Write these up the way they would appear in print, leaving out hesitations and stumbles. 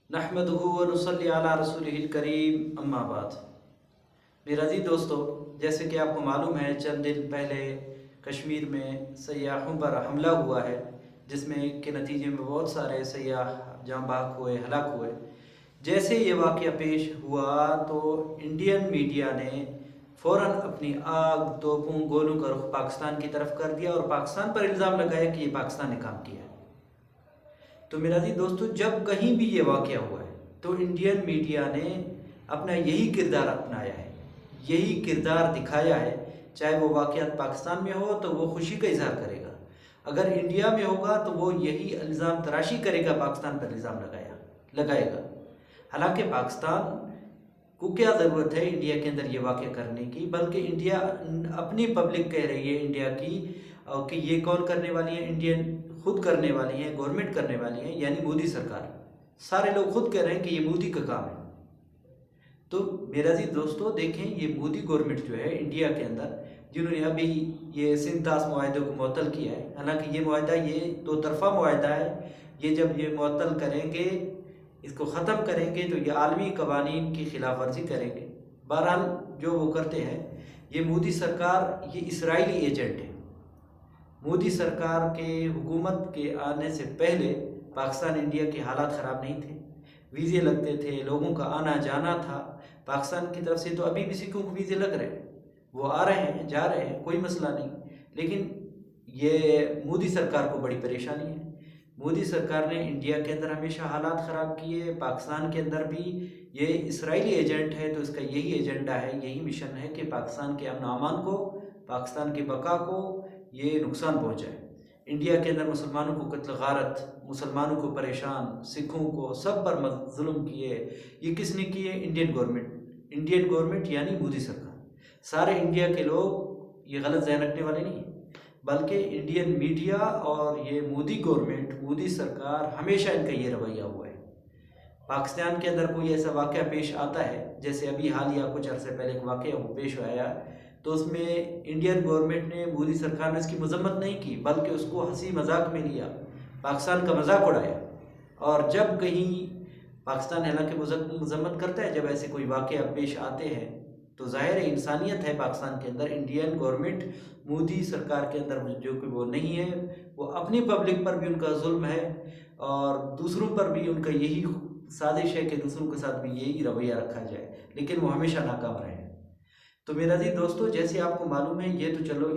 नहमदुहु व नुसल्ली अला रसूलिहिल करीम अम्मा बाद। मेरे अज़ीज़ दोस्तों, जैसे कि आपको मालूम है चंद दिन पहले कश्मीर में सयाहों पर हमला हुआ है, जिसमें के नतीजे में बहुत सारे सयाह जाँ बहक हुए, हलाक हुए। जैसे ये वाक़या पेश हुआ तो इंडियन मीडिया ने फ़ौरन अपनी आग, तोपों, गोलों का रुख पाकिस्तान की तरफ कर दिया और पाकिस्तान पर इल्ज़ाम लगाया कि ये पाकिस्तान ने काम किया है। तो मेरा जी दोस्तों, जब कहीं भी ये वाक़या हुआ है तो इंडियन मीडिया ने अपना यही किरदार अपनाया है, यही किरदार दिखाया है। चाहे वो वाक़यात पाकिस्तान में हो तो वो खुशी का इज़हार करेगा, अगर इंडिया में होगा तो वो यही इल्ज़ाम तराशी करेगा, पाकिस्तान पर इल्ज़ाम लगाएगा। हालांकि पाकिस्तान को क्या ज़रूरत है इंडिया के अंदर ये वाक़या करने की, बल्कि इंडिया अपनी पब्लिक कह रही है इंडिया की कि ये कौन करने वाली है, इंडियन खुद करने वाली है, गवर्नमेंट करने वाली है, यानी मोदी सरकार। सारे लोग खुद कह रहे हैं कि ये मोदी का काम है। तो मेरा जी दोस्तों देखें, ये मोदी गवर्नमेंट जो है इंडिया के अंदर, जिन्होंने अभी ये सिंतास मुआहदे को मुअत्तल किया है, हालांकि ये मुआहदा ये दो तरफ़ा मुआहदा है। ये जब ये मुअत्तल करेंगे, इसको ख़त्म करेंगे तो ये आलमी कवानीन की खिलाफ वर्जी करेंगे। बहरहाल जो वो करते हैं, ये मोदी सरकार ये इसराइली एजेंट है। मोदी सरकार के हुकूमत के आने से पहले पाकिस्तान इंडिया के हालात ख़राब नहीं थे, वीज़े लगते थे, लोगों का आना जाना था पाकिस्तान की तरफ से। तो अभी भी सिखों को वीज़े लग रहे हैं, वो आ रहे हैं, जा रहे हैं, कोई मसला नहीं। लेकिन ये मोदी सरकार को बड़ी परेशानी है। मोदी सरकार ने इंडिया के अंदर हमेशा हालात ख़राब किए, पाकिस्तान के अंदर भी। ये इसराइली एजेंट है तो इसका यही एजेंडा है, यही मिशन है कि पाकिस्तान के अमन अमान को, पाकिस्तान की बका को ये नुकसान पहुँचाए। इंडिया के अंदर मुसलमानों को कत्ल गारत, मुसलमानों को परेशान, सिखों को, सब पर जुल्म किए। ये किसने किए? Indian government. इंडियन गवर्नमेंट यानी मोदी सरकार। सारे इंडिया के लोग ये गलत ज़हन रखने वाले नहीं हैं, बल्कि इंडियन मीडिया और ये मोदी गवर्नमेंट, मोदी सरकार, हमेशा इनका ये रवैया हुआ है। पाकिस्तान के अंदर कोई ऐसा वाक़या पेश आता है, जैसे अभी हालिया कुछ अर्से पहले एक वाक़या वो पेश आया, तो उसमें इंडियन गवर्नमेंट ने, मोदी सरकार ने इसकी मजम्मत नहीं की, बल्कि उसको हंसी मजाक में लिया, पाकिस्तान का मजाक उड़ाया। और जब कहीं पाकिस्तान हालांकि मजम्मत करता है जब ऐसे कोई वाक़या पेश आते हैं, तो ज़ाहिर है इंसानियत है पाकिस्तान के अंदर। इंडियन गवर्नमेंट मोदी सरकार के अंदर जो कि वो नहीं है, वो अपनी पब्लिक पर भी उनका जुल्म है और दूसरों पर भी उनका यही साजिश है कि दूसरों के साथ भी यही रवैया रखा जाए, लेकिन वो हमेशा नाकाम रहे हैं। तो मेरा जी दोस्तों, जैसे आपको मालूम है, ये तो चलो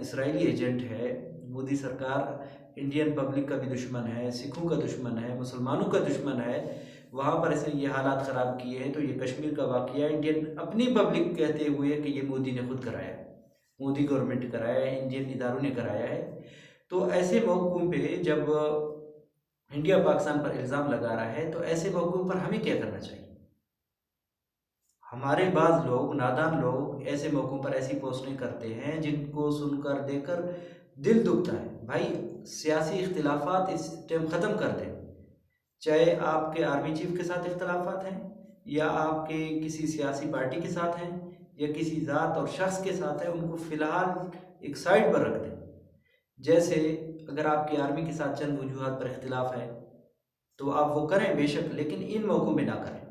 इसराइली एजेंट है। मोदी सरकार इंडियन पब्लिक का भी दुश्मन है, सिखों का दुश्मन है, मुसलमानों का दुश्मन है। वहाँ पर इसने ये हालात ख़राब किए हैं। तो ये कश्मीर का वाक़या इंडियन अपनी पब्लिक कहते हुए कि ये मोदी ने खुद कराया है, मोदी गवर्नमेंट कराया है, इंडियन इदारों ने कराया है। तो ऐसे मौक़ों पे जब इंडिया पाकिस्तान पर इल्ज़ाम लगा रहा है, तो ऐसे मौक़ों पर हमें क्या करना चाहिए? हमारे बाज़ लोग, नादान लोग ऐसे मौक़ों पर ऐसी पोस्टें करते हैं जिनको सुनकर, देखकर दिल दुखता है। भाई, सियासी इख्तिलाफ़ात इस टाइम ख़त्म कर दें। चाहे आपके आर्मी चीफ के साथ इख्तिलाफ़ात हैं, या आपके किसी सियासी पार्टी के साथ हैं, या किसी ज़ात और शख्स के साथ है, उनको फ़िलहाल एक साइड पर रख दें। जैसे अगर आपकी आर्मी के साथ चंद वजूहात पर इख्तिलाफ़ है तो आप वो करें बेशक, लेकिन इन मौक़ों में ना करें।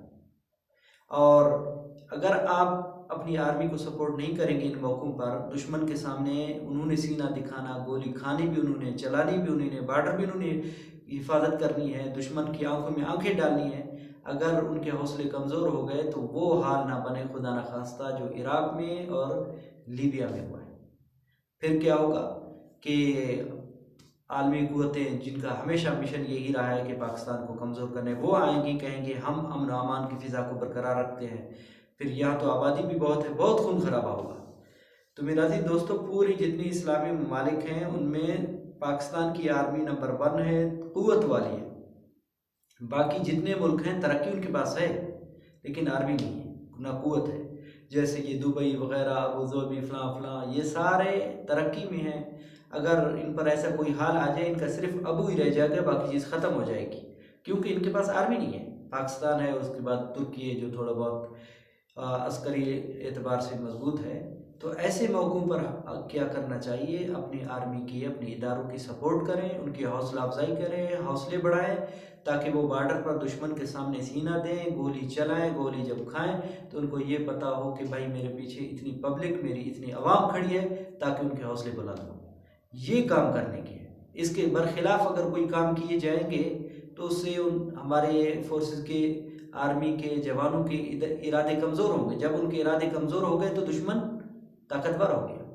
और अगर आप अपनी आर्मी को सपोर्ट नहीं करेंगे इन मौक़ों पर, दुश्मन के सामने उन्होंने सीना दिखाना, गोली खानी भी उन्होंने, चलानी भी उन्होंने, बॉर्डर भी उन्होंने हिफाजत करनी है, दुश्मन की आंखों में आंखें डालनी है। अगर उनके हौसले कमज़ोर हो गए तो वो हाल ना बने, खुदा न खास्ता, जो इराक़ में और लीबिया में हुआ है। फिर क्या होगा कि आलमी क़ुव्वतें, जिनका हमेशा मिशन यही रहा है कि पाकिस्तान को कमज़ोर करने, वो आएंगी, कहेंगे हम अमन अमान की फ़िज़ा को बरकरार रखते हैं। फिर यहाँ तो आबादी भी बहुत है, बहुत खून खराबा होगा। तो मेरा जी दोस्तों, पूरी जितनी इस्लामी ममालिक हैं उनमें पाकिस्तान की आर्मी नंबर 1 है, क़ुव्वत वाली है। बाकी जितने मुल्क हैं तरक्की उनके पास है, लेकिन आर्मी नहीं है, ना क़ुव्वत है। जैसे ये दुबई वग़ैरह, अबू धाबी, फ़लाँ ये सारे तरक्की में हैं। अगर इन पर ऐसा कोई हाल आ जाए, इनका सिर्फ अबू ही रह जाएगा, बाकी चीज़ ख़त्म हो जाएगी, क्योंकि इनके पास आर्मी नहीं है। पाकिस्तान है, उसके बाद तुर्की है जो थोड़ा बहुत अस्करी एतबार से मजबूत है, तो ऐसे मौक़ों पर क्या करना चाहिए, अपनी आर्मी की, अपने इदारों की सपोर्ट करें, उनकी हौसला अफजाई करें, हौसले बढ़ाएं, ताकि वो बॉर्डर पर दुश्मन के सामने सीना दें, गोली चलाएं। गोली जब खाएं तो उनको ये पता हो कि भाई मेरे पीछे इतनी पब्लिक, मेरी इतनी आवाम खड़ी है, ताकि उनके हौसले बुलंद हों। ये काम करने के। इसके बरखिलाफ़ अगर कोई काम किए जाएंगे तो उससे हमारे फोर्सेस के, आर्मी के जवानों के इरादे कमज़ोर होंगे। जब उनके इरादे कमज़ोर हो गए तो दुश्मन ताकतवर हो गया।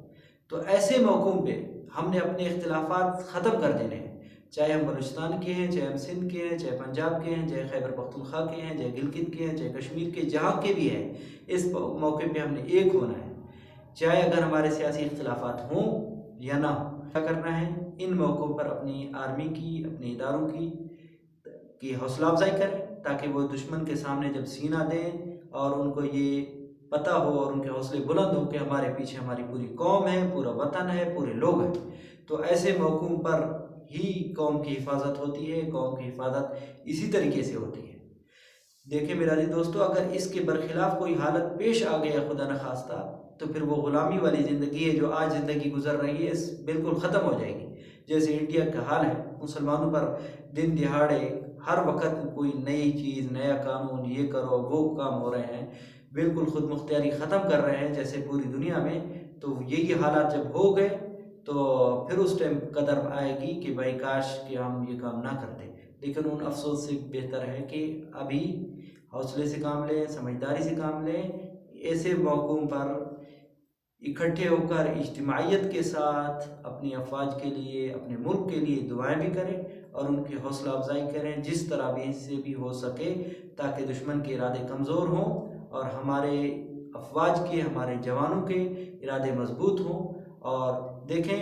तो ऐसे मौक़ों पे हमने अपने इख्तिलाफ़ात ख़त्म कर देने हैं, चाहे हम बलूचिस्तान के हैं, चाहे हम सिंध के हैं, चाहे पंजाब के हैं, चाहे खैबर पख्तूनख्वा के हैं, चाहे गिलगित के हैं, चाहे कश्मीर के, जहाँ के भी हैं। इस मौके पे हमने एक होना है, चाहे अगर हमारे सियासी इख्तिलाफ़ात हों या ना हो। क्या करना है, इन मौक़ों पर अपनी आर्मी की, अपने इदारों की हौसला अफजाई करें, ताकि वो दुश्मन के सामने जब सीना दें और उनको ये पता हो और उनके हौसले बुलंद हो कि हमारे पीछे हमारी पूरी कौम है, पूरा वतन है, पूरे लोग हैं। तो ऐसे मौक़ों पर ही कौम की हिफाजत होती है। कौम की हिफाजत इसी तरीके से होती है। देखिए मेरा दोस्तों, अगर इसके बरखिलाफ़ कोई हालत पेश आ गया खुदा न खास्ता, तो फिर वो ग़ुलामी वाली ज़िंदगी है जो आज ज़िंदगी गुजर रही है, बिल्कुल ख़त्म हो जाएगी। जैसे इंडिया का हाल है, मुसलमानों पर दिन दिहाड़े हर वक्त कोई नई चीज़, नया कानून, ये करो वो काम हो रहे हैं, बिल्कुल खुद मुख्तियारी ख़त्म कर रहे हैं जैसे पूरी दुनिया में। तो यही हालात जब हो गए तो फिर उस टाइम कदर आएगी कि भाई काश कि हम ये काम ना करते। लेकिन उन अफसोस से बेहतर है कि अभी हौसले से काम लें, समझदारी से काम लें। ऐसे मौक़ों पर इकट्ठे होकर इज्तिमाइयत के साथ अपनी अफवाज के लिए, अपने मुल्क के लिए दुआएं भी करें और उनकी हौसला अफजाई करें जिस तरह भी से भी हो सके, ताकि दुश्मन के इरादे कमज़ोर हों और हमारे अफवाज के, हमारे जवानों के इरादे मजबूत हों। और देखें,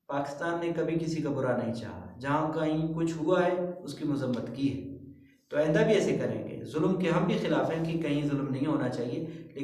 पाकिस्तान ने कभी किसी का बुरा नहीं चाहा, जहाँ कहीं कुछ हुआ है उसकी मजम्मत की है। तो आइंदा भी ऐसे करेंगे। जुल्म के हम भी खिलाफ हैं कि कहीं जुल्म नहीं होना चाहिए, लेकिन